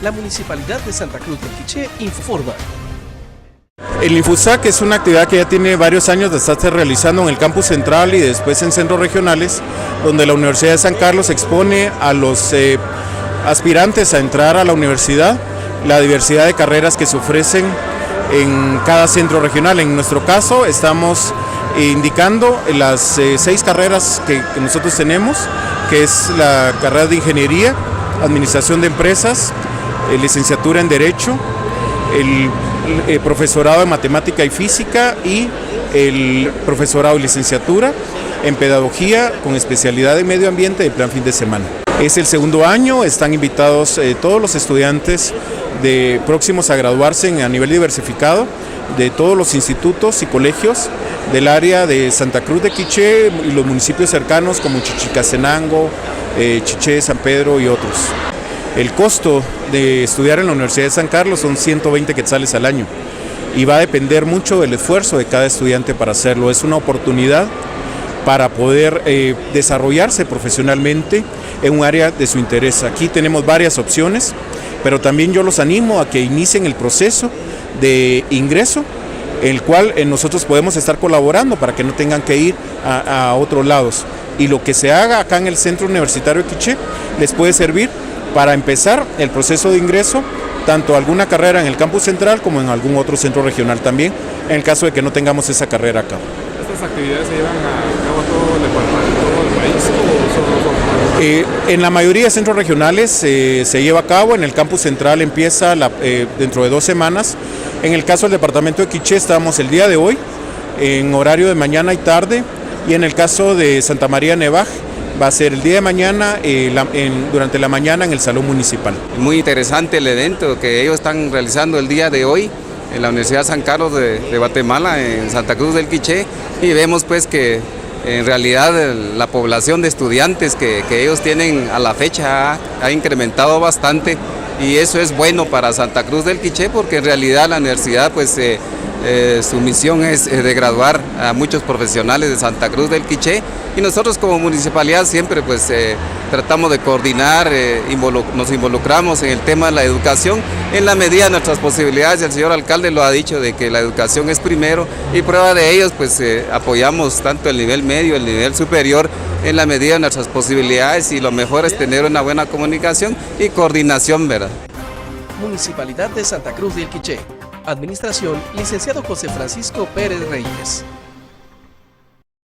La Municipalidad de Santa Cruz del Quiché informa. El Infusac es una actividad que ya tiene varios años de estarse realizando en el campus central y después en centros regionales, donde la Universidad de San Carlos expone a los aspirantes a entrar a la universidad la diversidad de carreras que se ofrecen en cada centro regional. En nuestro caso estamos indicando las 6 carreras que nosotros tenemos, que es la carrera de Ingeniería, Administración de Empresas, licenciatura en Derecho, el profesorado de Matemática y Física y el profesorado y licenciatura en Pedagogía con especialidad en Medio Ambiente de plan fin de semana. Es el segundo año, están invitados todos los estudiantes próximos a graduarse a nivel diversificado de todos los institutos y colegios del área de Santa Cruz de Quiché y los municipios cercanos como Chichicastenango, Chiché, San Pedro y otros. El costo de estudiar en la Universidad de San Carlos son 120 quetzales al año y va a depender mucho del esfuerzo de cada estudiante para hacerlo. Es una oportunidad para poder desarrollarse profesionalmente en un área de su interés. Aquí tenemos varias opciones, pero también yo los animo a que inicien el proceso de ingreso, el cual nosotros podemos estar colaborando para que no tengan que ir a otros lados. Y lo que se haga acá en el Centro Universitario de Quiché les puede servir para empezar el proceso de ingreso, tanto a alguna carrera en el campus central como en algún otro centro regional también, en el caso de que no tengamos esa carrera acá. ¿Estas actividades se llevan a cabo todo el departamento, todo el país o solo? En la mayoría de centros regionales se lleva a cabo. En el campus central empieza dentro de 2 semanas. En el caso del departamento de Quiché estamos el día de hoy en horario de mañana y tarde, y en el caso de Santa María Nevaj va a ser el día de mañana, durante la mañana en el Salón Municipal. Muy interesante el evento que ellos están realizando el día de hoy en la Universidad San Carlos de Guatemala, en Santa Cruz del Quiché, y vemos pues que en realidad la población de estudiantes que ellos tienen a la fecha ha incrementado bastante, y eso es bueno para Santa Cruz del Quiché porque en realidad la universidad pues su misión es de graduar a muchos profesionales de Santa Cruz del Quiché, y nosotros como municipalidad siempre pues tratamos de coordinar, nos involucramos en el tema de la educación en la medida de nuestras posibilidades. El señor alcalde lo ha dicho, de que la educación es primero, y prueba de ello pues apoyamos tanto el nivel medio, el nivel superior, en la medida de nuestras posibilidades, y lo mejor es tener una buena comunicación y coordinación, ¿verdad? Municipalidad de Santa Cruz del Quiché. Administración, licenciado José Francisco Pérez Reyes.